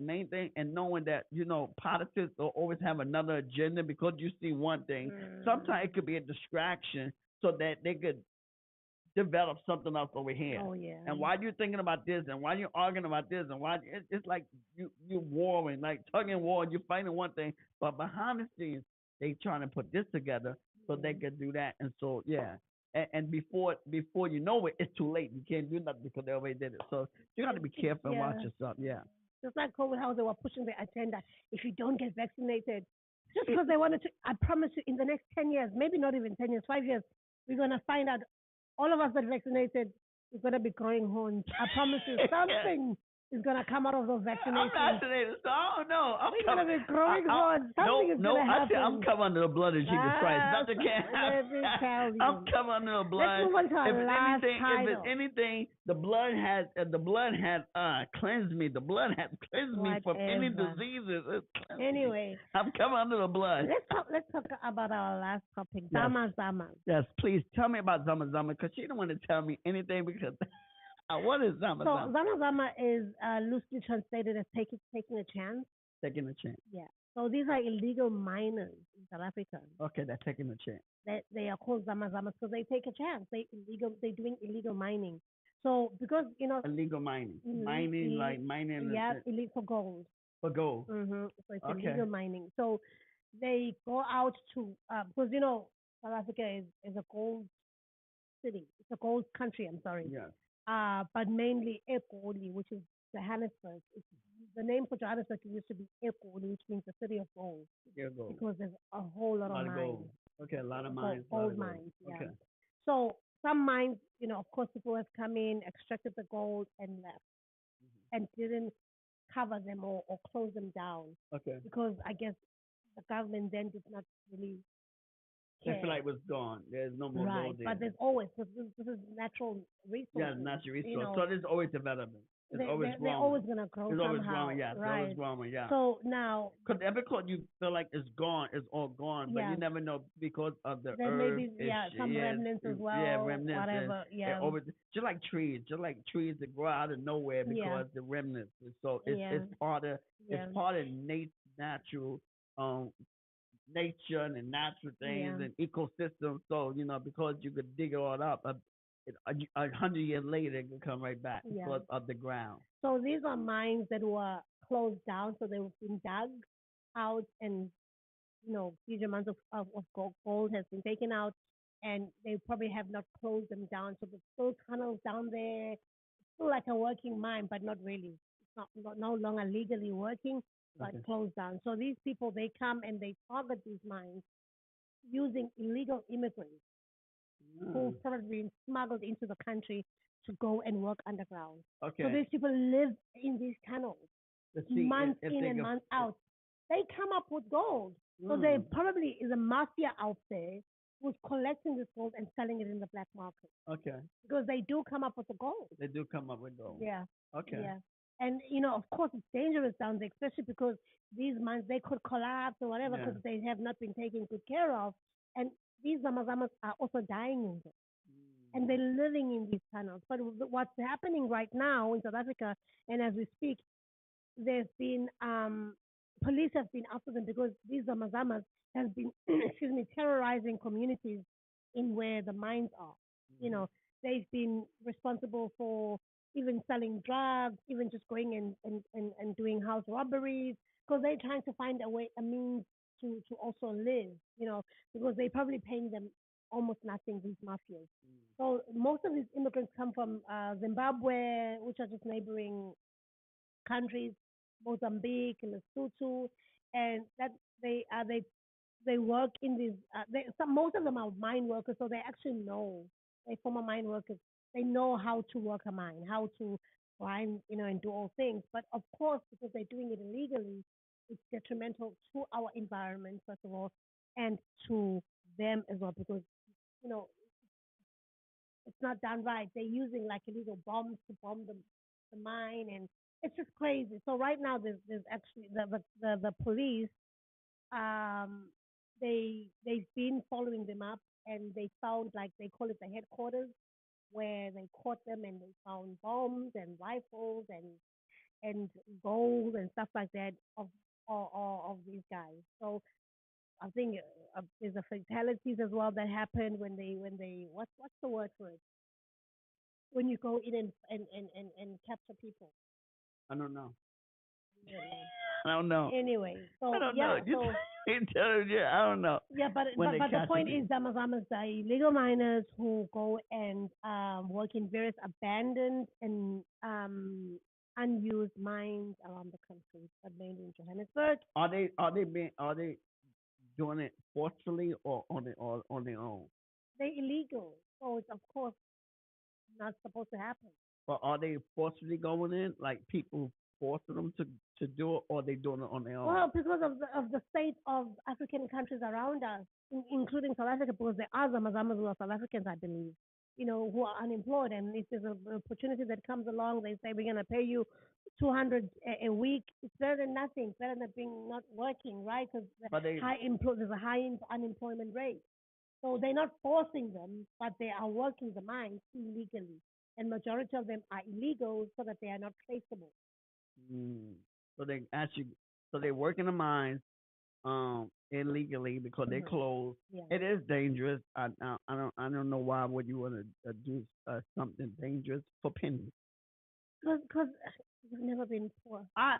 and knowing that politics will always have another agenda because you see one thing. Sometimes Mm. it could be a distraction so that they could develop something else over here. Oh yeah. And while you're thinking about this, and while you're arguing about this, and why it's like you warring, like tug and war, you're fighting one thing, but behind the scenes they trying to put this together so they could do that. And so yeah, and before you know it, it's too late. You can't do nothing because they already did it. So you got to be careful and watch Yeah. yourself. Yeah. Just like COVID, how they were pushing the agenda. If you don't get vaccinated, just because they wanted to, I promise you, in the next 10 years, maybe not even 10 years, 5 years, we're going to find out all of us that vaccinated is going to be growing horns. I promise you, something is going to come out of those I'm vaccinations. vaccinated, so I don't know. We're going to be growing horns. No, Something is no. going to I said I'm happen. coming under the blood of Jesus Christ. Ah, Nothing can let me tell happen. you. I'm coming under the blood. Let's move on to our last If title. it's anything, the blood has cleansed me. The blood has cleansed me from any Whatever. diseases. It's cleansed me. Anyway, I'm coming under the blood. let's talk about our last topic, Yes. Zama-Zama. Yes, please tell me about Zama-Zama because she don't want to tell me anything because what is So Zama-Zama? Zama-Zama is loosely translated as taking a chance. Taking a chance. Yeah. So these are illegal miners in South Africa. Okay, they're taking a chance. They are called Zama-Zamas because they take a chance. They're doing illegal mining. So because Illegal mining. Mining yeah, illegal for gold. for gold. So it's Okay. illegal mining. So they go out to because South Africa is a gold city. It's a gold country. I'm sorry. Yeah. But mainly Ekoli, which is Johannesburg. The name for Johannesburg used to be Ekoli, which means the city of gold, Yeah, gold. because there's a whole lot A lot of of mines, gold. Okay, a lot of mines. A lot gold of gold. mines. Yeah. Okay. So some mines, of course, people have come in, extracted the gold, and left, and didn't cover them or close them down Okay. because I guess the government then did not really They care. feel like it was gone. There's no more Right, gold there. but there's always because this is natural resources. Yeah, natural You resource. know, So there's always development. It's always they're growing. always gonna grow It's always somehow, growing. Yeah. It's right? always growing. Yeah. So now, Because you feel like it's gone, it's all gone, but yeah, you never know because of the there may earth. be some remnants as well, Yeah, remnants. whatever. Yeah, Always, just like trees that grow out of nowhere yeah, because the remnants. And so yeah, it's part of yeah, natural um nature and natural things yeah, and ecosystems. So because you could dig it all up, 100 years later it could come right back yeah. because of the ground. So these are mines that were closed down, so they were being dug out, and huge amounts of gold has been taken out, and they probably have not closed them down. So there's still tunnels down there, still like a working mine, but not really. It's not no longer legally working, but Okay. closed down. So these people, they come and they target these mines using illegal immigrants who've probably been smuggled into the country to go and work underground. Okay. So these people live in these tunnels Let's see months if in they and go. months out. They come up with gold. So there probably is a mafia out there who's collecting this gold and selling it in the black market Okay. because they do come up with the gold. They do come up with gold. Yeah. Okay. Yeah. And of course, it's dangerous down there, especially because these mines they could collapse or whatever Yeah. because they have not been taken good care of. And these Zama-Zamas are also dying in there, and they're living in these tunnels. But what's happening right now in South Africa, and as we speak, there's been police have been after them because these Zama-Zamas have been excuse me, terrorizing communities in where the mines are. You know, they've been responsible for even selling drugs, even just going and doing house robberies because they're trying to find a means to also live, because they're probably paying them almost nothing, these mafias. So most of these immigrants come from Zimbabwe, which are just neighboring countries, Mozambique and Lesotho, and that they work in these. Most of them are mine workers, so they actually know. They former mine workers. They know how to work a mine, how to grind, and do all things. But of course, because they're doing it illegally, it's detrimental to our environment first of all, and to them as well because you know it's not done right. They're using like illegal bombs to bomb the mine, and it's just crazy. So right now, there's actually the police. Um, they've been following them up. and they found, like, they call it the headquarters, where they caught them and they found bombs and rifles and gold and stuff like that of these guys. So I think there's a fatalities as well that happen when they what's the word for it, when you go in and capture people. I don't know. You know. I don't know. Anyway, I so don't know. yeah, so You tell them, yeah, I don't know. yeah, but When they the catch point me. is, Zama-Zamas are illegal miners who go and work in various abandoned and unused mines around the country, but mainly in Johannesburg. Are they doing it forcefully or on their own? They're illegal, so it's of course not supposed to happen. But are they forcefully going in? Like people forcing them to do it, or they doing it on their own? Well, because of the state of African countries around us, including South Africa, because there are Zama-Zamas who are South Africans, I believe, who are unemployed. And if there's an opportunity that comes along, they say, we're going to pay you 200 a week. It's better than nothing. It's better than being not working, right? Because But they there's a high unemployment rate. So they're not forcing them, but they are working the mines illegally. And majority of them are illegal so that they are not traceable. mm, so they actually they work in the mines illegally because they closed. Yeah. It is dangerous. I don't know why would you want to do something dangerous for pennies. Because you've never been poor. I'm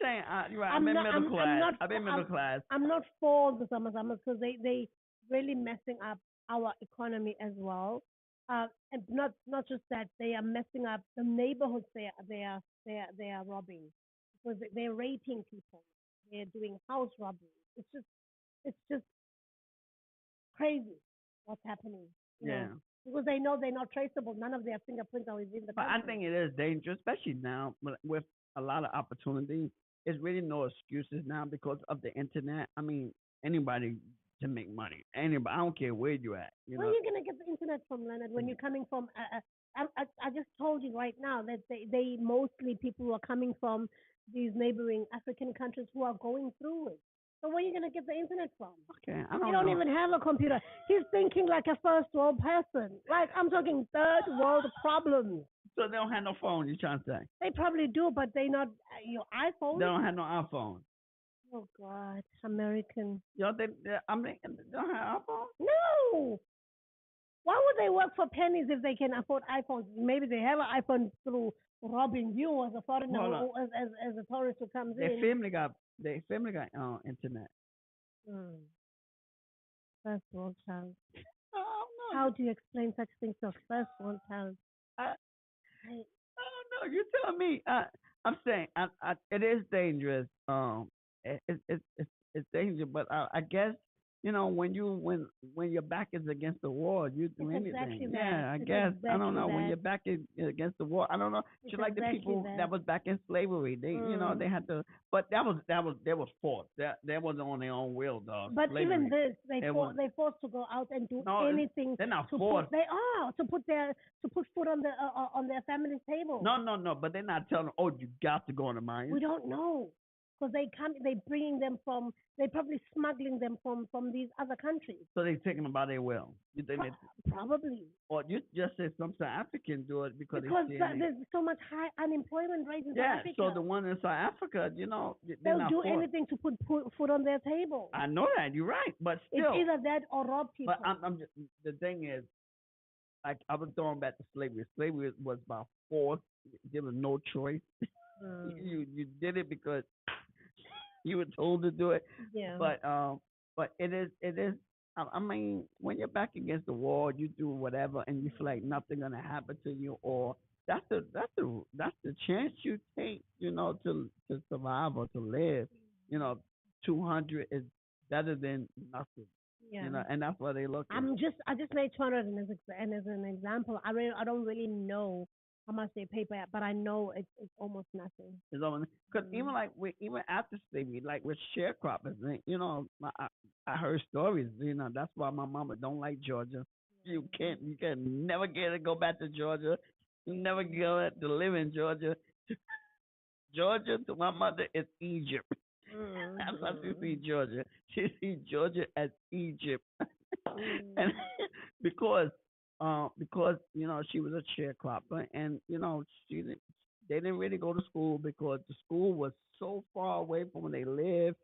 saying you're right. I'm I'm in not. middle class. Not. I've been middle class. I'm not for the Zama-Zamas because they really messing up our economy as well. And not just that, they are messing up the neighborhoods. They are robbing because they're raping people. They're doing house robbery. It's just crazy what's happening. Yeah. Because they know they're not traceable. None of their fingerprints are within the But I country. think it is dangerous, especially now with a lot of opportunity. There's really no excuses now because of the internet. I mean, anybody can make money. Anybody, I don't care where you at. Where are you gonna get the internet from, Leonard? When you're coming from, I just told you right now that they mostly people who are coming from these neighboring African countries who are going through it. So where are you gonna get the internet from? Okay, I You don't don't know. even have a computer. He's thinking like a first world person. Like I'm talking third world problems. So they don't have no phone. You trying to say They probably do, but they not your iPhone. they don't have no iPhone? Oh God, American. Yo, they don't have iPhone. No. Why would they work for pennies if they can afford iPhones? Maybe they have an iPhone through robbing you as a foreigner, Hold on. as a tourist who comes Their in. family got internet. Hmm. First world child. Oh no. How do you explain such things to a first world child? I, I, Oh no, you tell me. I'm saying it is dangerous. It's dangerous, but I guess when your back is against the wall, you do it's anything. exactly Yeah, that. I It's guess I don't exactly know when that. your back is against the wall. I don't know. It's Just like the exactly people that. that was back in slavery, they had to, but that was forced. That wasn't on their own will, dog. But Slavery. even this, was they forced to go out and do no, anything. they're not to forced. Put, they are to put food on their family's table. No, but they're not telling them, oh, you got to go on the mines. We don't know because they bringing them from, they probably smuggling them from these other countries. So they taking them by their will. You think Probably. or you just said some South Africans do it because there's so much high unemployment rate in South Africa. So the one in South Africa, they'll do anything to put food on their table. I know that you're right, but still, it's either that or rob people. But I'm just, the thing is, like I was throwing back to slavery. Slavery was by force. There was no choice. You did it because you were told to do it. Yeah. But it is. I mean, when you're back against the wall, you do whatever, and you feel like nothing gonna happen to you, or that's the chance you take, to survive or to live. 200 is better than nothing. Yeah. And that's why they look. I just made 200 as an example. I don't really know how much they pay, but I know it's almost nothing. It's almost because even after slavery, like with sharecroppers, I heard stories. That's why my mama don't like Georgia. You can never get to go back to Georgia. You never get to live in Georgia. Georgia to my mother is Egypt. That's how she sees Georgia. She sees Georgia as Egypt. and because she was a sharecropper, and she didn't, they didn't really go to school because the school was so far away from where they lived.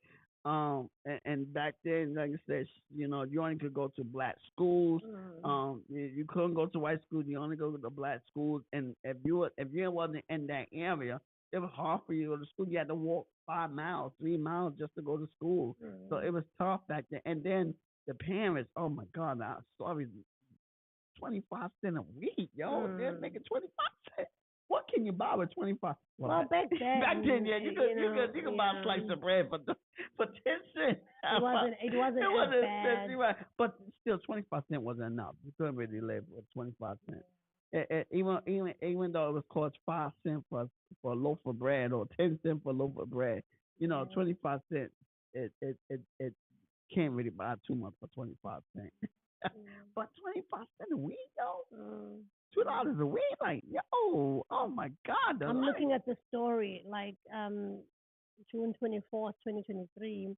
And back then, like I said, you only could go to black schools. You couldn't go to white schools. You only go to the black schools. And if you wasn't in that area, it was hard for you to go to school. You had to walk 5 miles, 3 miles just to go to school. So it was tough back then. And then the parents, oh my God, I'm sorry, 25 cents a week, yo. They're making 25 cents. What can you buy with 25? Well, back then, back then, yeah, you could buy a slice of bread for 10 cents. It wasn't as bad. Expensive, right? But still, 25 cents wasn't enough. You couldn't really live with 25 cents. Even though it was cost 5 cents for a loaf of bread or 10 cents for a loaf of bread, 25 cents it can't really buy too much for 25 cents. But 25 cents a week, yo. $2 a week, like yo, oh my God! I'm looking at the story, like June 24th, 2023.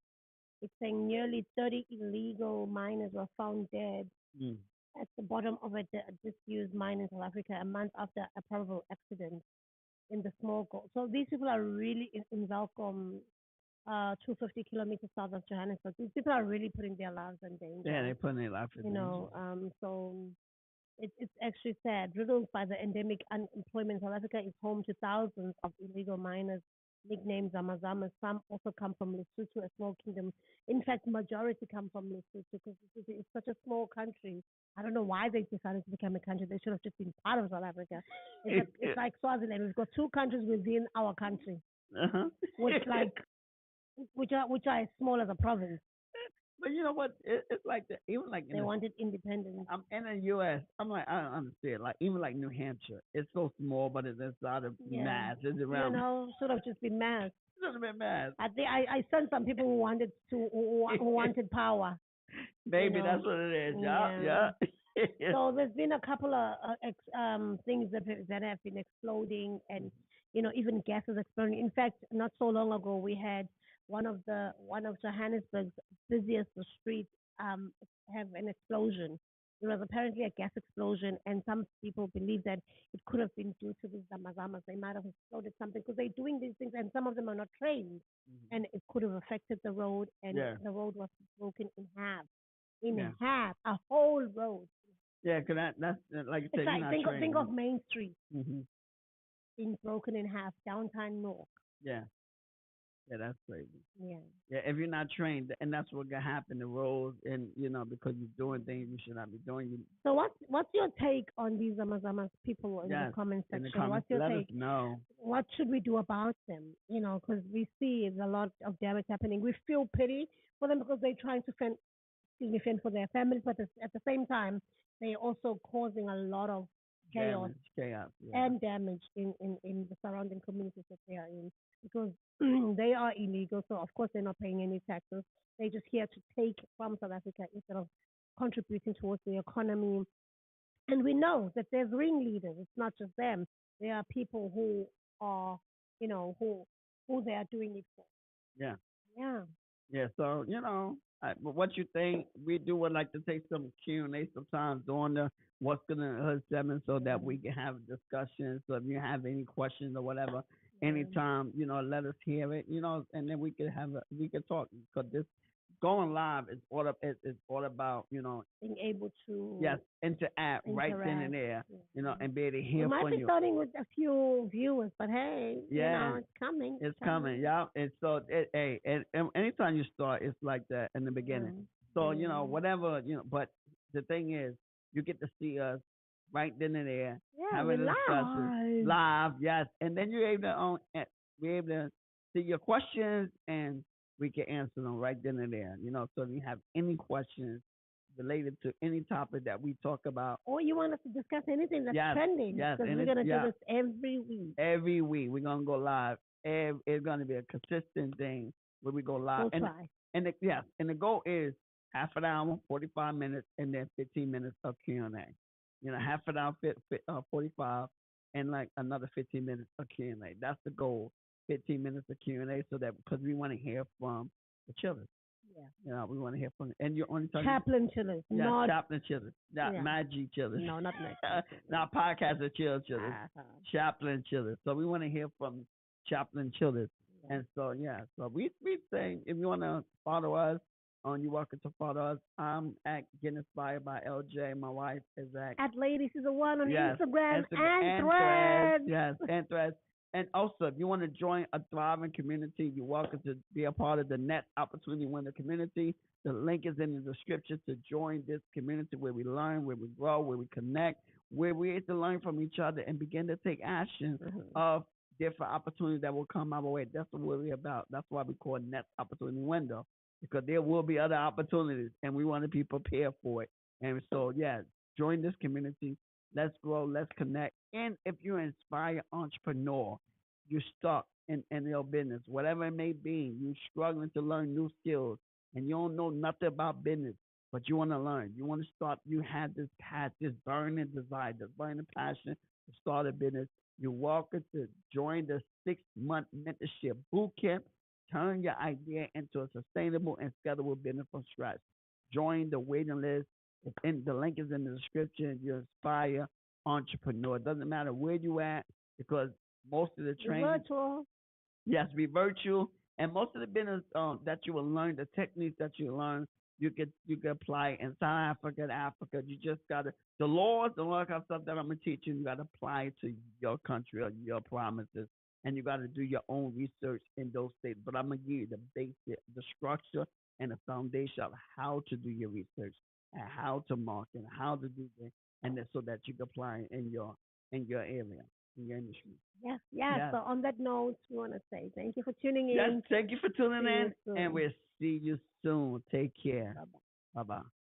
It's saying nearly 30 illegal miners were found dead at the bottom of a disused mine in South Africa a month after a probable accident in the small gold. So these people are really in Welcome, 250 kilometers south of Johannesburg. These people are really putting their lives in danger. Yeah, they're putting their lives in danger. So it's actually sad. Riddled by the endemic unemployment, South Africa is home to thousands of illegal miners, nicknamed Zama-Zama. Some also come from Lesotho, a small kingdom. In fact, majority come from Lesotho because it's such a small country. I don't know why they decided to become a country. They should have just been part of South Africa. It's like Swaziland. We've got two countries within our country, which are as small as a province. But you know what? It's like even like they wanted independence. I'm in the U.S. I'm like I don't understand. Like even like New Hampshire, it's so small, but it's not a mass. It's around. Should have just been mass. Should have been mass. I sent some people who wanted power. Maybe that's what it is. Yeah. So there's been a couple of things that have been exploding, and even gases exploding. In fact, not so long ago, we had one of Johannesburg's busiest streets have an explosion. It was apparently a gas explosion, and some people believe that it could have been due to these Zama-Zamas. They might have exploded something because they're doing these things, and some of them are not trained, and it could have affected the road, and the road was broken in half. Half, a whole road. Yeah, because that's like you said, think of Main Street being broken in half, downtown North. Yeah. Yeah, that's crazy. Yeah. Yeah, if you're not trained, and that's what can happen. The roads, and because you're doing things you should not be doing. So what's your take on these Zama-Zamas people in the comment section? What's your take? Let us know. What should we do about them? Because we see a lot of damage happening. We feel pity for them because they're trying to fend for their families, but at the same time, they're also causing a lot of chaos and damage in the surrounding communities that they are in, because they are illegal. So of course they're not paying any taxes. They're just here to take from South Africa instead of contributing towards the economy. And we know that there's ringleaders. It's not just them. There are people who are, who they are doing it for. Yeah. Yeah. Yeah. So what you think? We would like to take some Q&A sometimes during the What's Gonna Hurt Seven, so that we can have discussions. So if you have any questions or whatever, anytime, let us hear it, and then we can talk, because this going live is all about, being able to interact right then and there, and be able to hear from you. We might be starting with a few viewers, but hey, it's coming. It's coming, yeah. And so, and anytime you start, it's like that in the beginning. So whatever, but the thing is, you get to see us right then and there, having a discussion live, yes, and then you're able to be able to see your questions, and we can answer them right then and there. So if you have any questions related to any topic that we talk about, or you want us to discuss anything that's trending, because we're gonna do this every week. Every week we're gonna go live. It's gonna be a consistent thing where we go live. We'll try. And the goal is half an hour, 45 minutes, and then 15 minutes of Q&A. Half an hour, 45, and like another 15 minutes of Q&A. That's the goal. 15 minutes of Q&A, so that because we want to hear from the children. Yeah. We want to hear from, and you're only talking, Chaplain chillers, yeah, not chaplain chillers, not yeah. magic chillers, No, not Mexican chillers. not podcaster chillers, Uh-huh. chaplain chillers. So we want to hear from chaplain chillers. Yeah. And so yeah, so we say if you want to follow us, you're welcome to follow us. I'm at Get Inspired by LJ. My wife is at, At Lady Siza One on yes, Instagram Instagram and and Threads. Threads. Yes, and Threads. And also, if you want to join a thriving community, you're welcome to be a part of the Net Opportunity Winner community. The link is in the description to join this community where we learn, where we grow, where we connect, where we get to learn from each other and begin to take action of different opportunities that will come our way. That's what we're about. That's why we call it Net Opportunity Window, because there will be other opportunities and we want to be prepared for it. And so, yeah, join this community. Let's grow. Let's connect. And if you're an inspired entrepreneur, you're stuck in your business, whatever it may be, you're struggling to learn new skills and you don't know nothing about business, but you want to learn. You want to start. You have this passion, this burning desire, this burning passion to start a business. You're welcome to join the 6-month mentorship boot camp. Turn your idea into a sustainable and scalable business from scratch. Join the waiting list. The link is in the description. You're inspired entrepreneur. It doesn't matter where you at because most of the training, Virtual. yes, be virtual, and most of the business that you will learn, the techniques that you learn, you could apply in South Africa, Africa. You just gotta the laws, the law kind of stuff that I'm gonna teach you. You gotta apply it to your country or your provinces, and you gotta do your own research in those states. But I'm gonna give you the basic, the structure, and the foundation of how to do your research and how to market, and how to do this, and then so that you can apply it in your area, in your industry. Yes, yes. Yes. So on that note, we want to say thank you for tuning Yes, in. thank you for tuning See you in, and soon. we'll see you soon. Take care. Bye-bye. Bye bye.